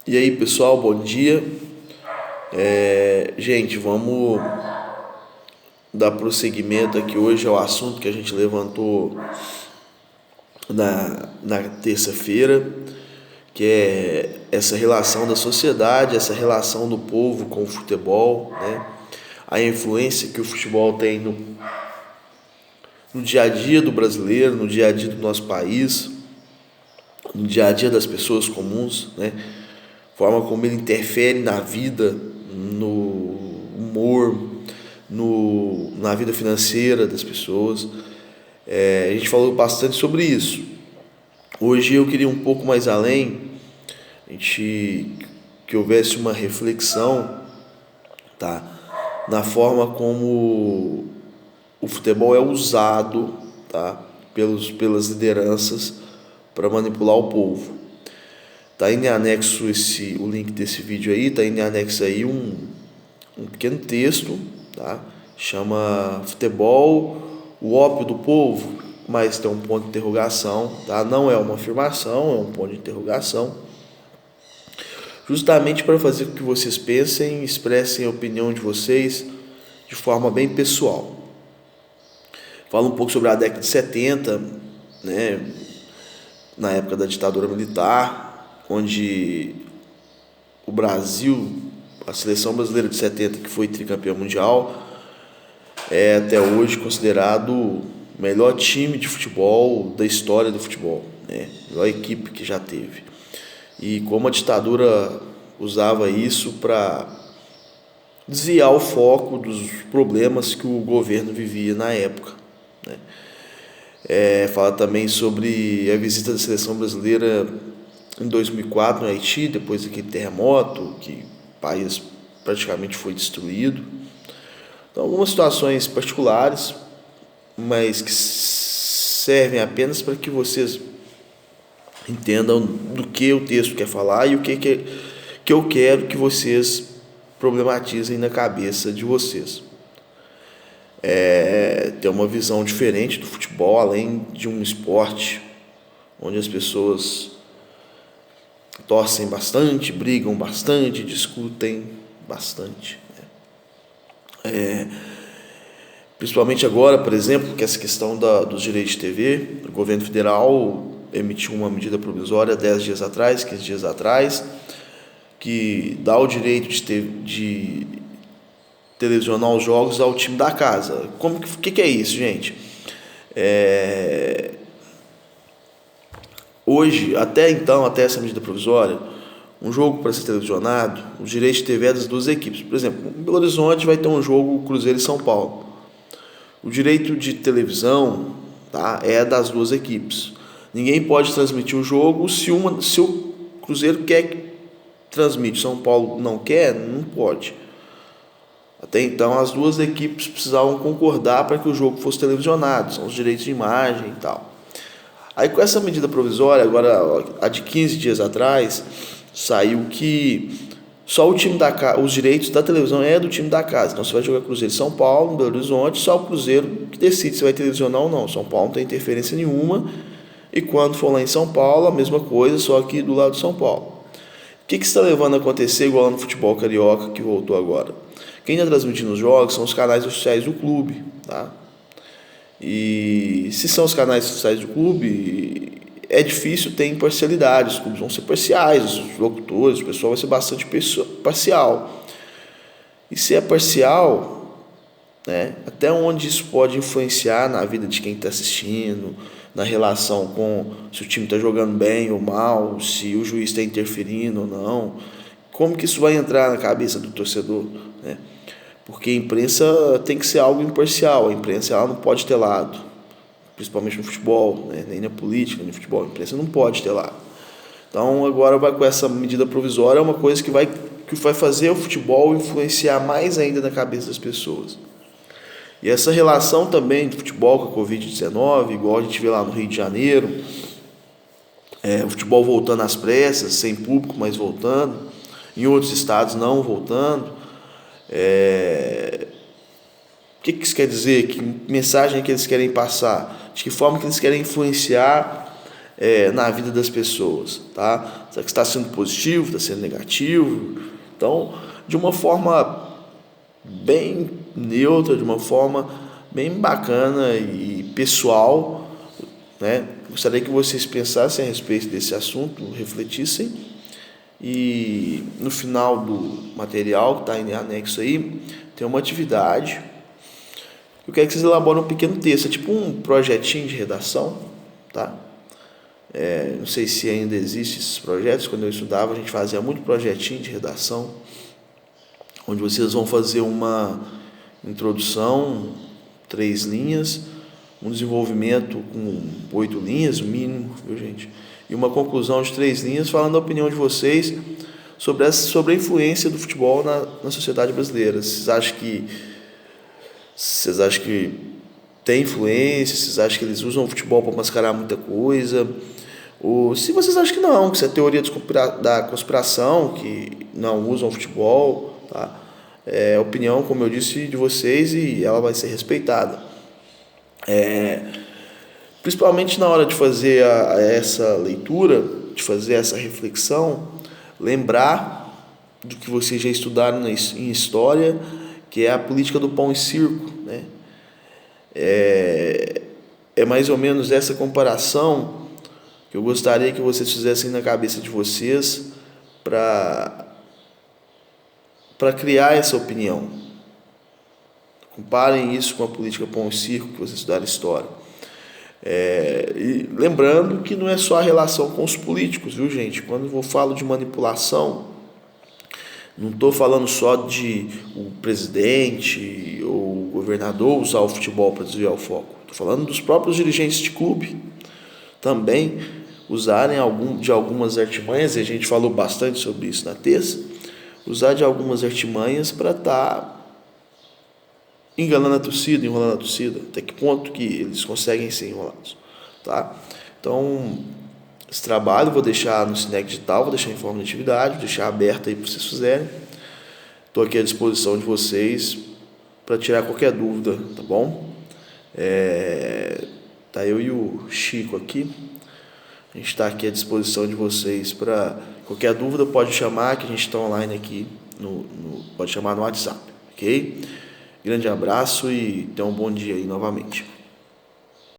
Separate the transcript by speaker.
Speaker 1: E aí, pessoal, bom dia. Gente, vamos dar prosseguimento aqui hoje ao assunto que a gente levantou na terça-feira, que é essa relação da sociedade, essa relação do povo com o futebol, né? A influência que o futebol tem no dia a dia do brasileiro, no dia a dia do nosso país, no dia a dia das pessoas comuns, né? Forma como ele interfere na vida, no humor, na vida financeira das pessoas. A gente falou bastante sobre isso. Hoje eu queria um pouco mais além, que houvesse uma reflexão, tá? Na forma como o futebol é usado, tá? Pelas lideranças para manipular o povo. Tá aí em anexo o link desse vídeo aí, tá aí em anexo aí um pequeno texto, tá? Chama Futebol, o ópio do povo, mas tem um ponto de interrogação, tá? Não é uma afirmação, é um ponto de interrogação. Justamente para fazer com que vocês pensem e expressem a opinião de vocês de forma bem pessoal. Fala um pouco sobre a década de 70, né? Na época da ditadura militar, onde o Brasil, a seleção brasileira de 70, que foi tricampeão mundial, é até hoje considerado o melhor time de futebol da história do futebol, né? Melhor equipe que já teve. E como a ditadura usava isso para desviar o foco dos problemas que o governo vivia na época, né? Fala também sobre a visita da seleção brasileira em 2004 no Haiti, depois daquele terremoto, que o país praticamente foi destruído. Então, algumas situações particulares, mas que servem apenas para que vocês entendam do que o texto quer falar e o que eu quero que vocês problematizem na cabeça de vocês. Ter uma visão diferente do futebol, além de um esporte onde as pessoas torcem bastante, brigam bastante, discutem bastante. Principalmente agora, por exemplo, que essa questão dos direitos de TV, o governo federal emitiu uma medida provisória 10 dias atrás, 15 dias atrás, que dá o direito de televisionar os jogos ao time da casa. O que é isso, gente? Hoje, até essa medida provisória, um jogo para ser televisionado, os direitos de TV é das duas equipes. Por exemplo, em Belo Horizonte vai ter um jogo Cruzeiro e São Paulo. O direito de televisão, tá, é das duas equipes. Ninguém pode transmitir o jogo se o Cruzeiro quer que transmite, São Paulo não quer, não pode. Até então as duas equipes precisavam concordar para que o jogo fosse televisionado, são os direitos de imagem e tal. Aí com essa medida provisória, agora a de 15 dias atrás, saiu que só o time da casa, os direitos da televisão é do time da casa. Então você vai jogar Cruzeiro e São Paulo, em Belo Horizonte, só o Cruzeiro que decide se vai televisionar ou não. São Paulo não tem interferência nenhuma. E quando for lá em São Paulo, a mesma coisa, só aqui do lado de São Paulo. O que está levando a acontecer igual no futebol carioca que voltou agora? Quem está transmitindo os jogos são os canais oficiais do clube, tá? E se são os canais oficiais do clube, é difícil ter imparcialidade, os clubes vão ser parciais, os locutores, o pessoal vai ser bastante parcial. E se é parcial, né, até onde isso pode influenciar na vida de quem está assistindo, na relação com se o time está jogando bem ou mal, se o juiz está interferindo ou não, como que isso vai entrar na cabeça do torcedor, né? Porque a imprensa tem que ser algo imparcial, a imprensa ela não pode ter lado, principalmente no futebol, né? Nem na política, nem no futebol, a imprensa não pode ter lado. Então agora vai com essa medida provisória, é uma coisa que vai fazer o futebol influenciar mais ainda na cabeça das pessoas. E essa relação também do futebol com a Covid-19, igual a gente vê lá no Rio de Janeiro, o futebol voltando às pressas, sem público, mas voltando, em outros estados não voltando. O que isso quer dizer? Que mensagem que eles querem passar? De que forma que eles querem influenciar na vida das pessoas, tá? Será que está sendo positivo, está sendo negativo? Então, de uma forma bem neutra, de uma forma bem bacana e pessoal, né? Gostaria que vocês pensassem a respeito desse assunto, refletissem, e no final do material que está em anexo aí, tem uma atividade. Eu quero que vocês elaborem um pequeno texto, é tipo um projetinho de redação, tá? Não sei se ainda existem esses projetos. Quando eu estudava, a gente fazia muito projetinho de redação, onde vocês vão fazer uma introdução, 3 linhas, um desenvolvimento com 8 linhas, o mínimo, viu, gente? E uma conclusão de 3 linhas, falando a opinião de vocês sobre a influência do futebol na sociedade brasileira. Vocês acham que tem influência? Vocês acham que eles usam o futebol para mascarar muita coisa? Ou se vocês acham que não, que isso é teoria da conspiração, que não usam o futebol, tá? É a opinião, como eu disse, de vocês, e ela vai ser respeitada. Principalmente na hora de fazer essa leitura, de fazer essa reflexão, lembrar do que vocês já estudaram em história, que é a política do pão e circo, né? É mais ou menos essa comparação que eu gostaria que vocês fizessem na cabeça de vocês para criar essa opinião. Comparem isso com a política pão e circo que vocês estudaram história. E lembrando que não é só a relação com os políticos, viu, gente? Quando eu falo de manipulação, não estou falando só de o presidente ou o governador usar o futebol para desviar o foco. Estou falando dos próprios dirigentes de clube também usarem de algumas artimanhas, e a gente falou bastante sobre isso na terça, usar de algumas artimanhas para estar enganando a torcida, enrolando a torcida, até que ponto que eles conseguem ser enrolados, tá? Então, esse trabalho eu vou deixar no Cinec Digital, vou deixar em forma de atividade, vou deixar aberto aí para vocês fizerem. Estou aqui à disposição de vocês para tirar qualquer dúvida, tá bom? Tá eu e o Chico aqui. A gente está aqui à disposição de vocês para qualquer dúvida, pode chamar, que a gente está online aqui, pode chamar no WhatsApp, ok? Grande abraço e tenham um bom dia aí novamente.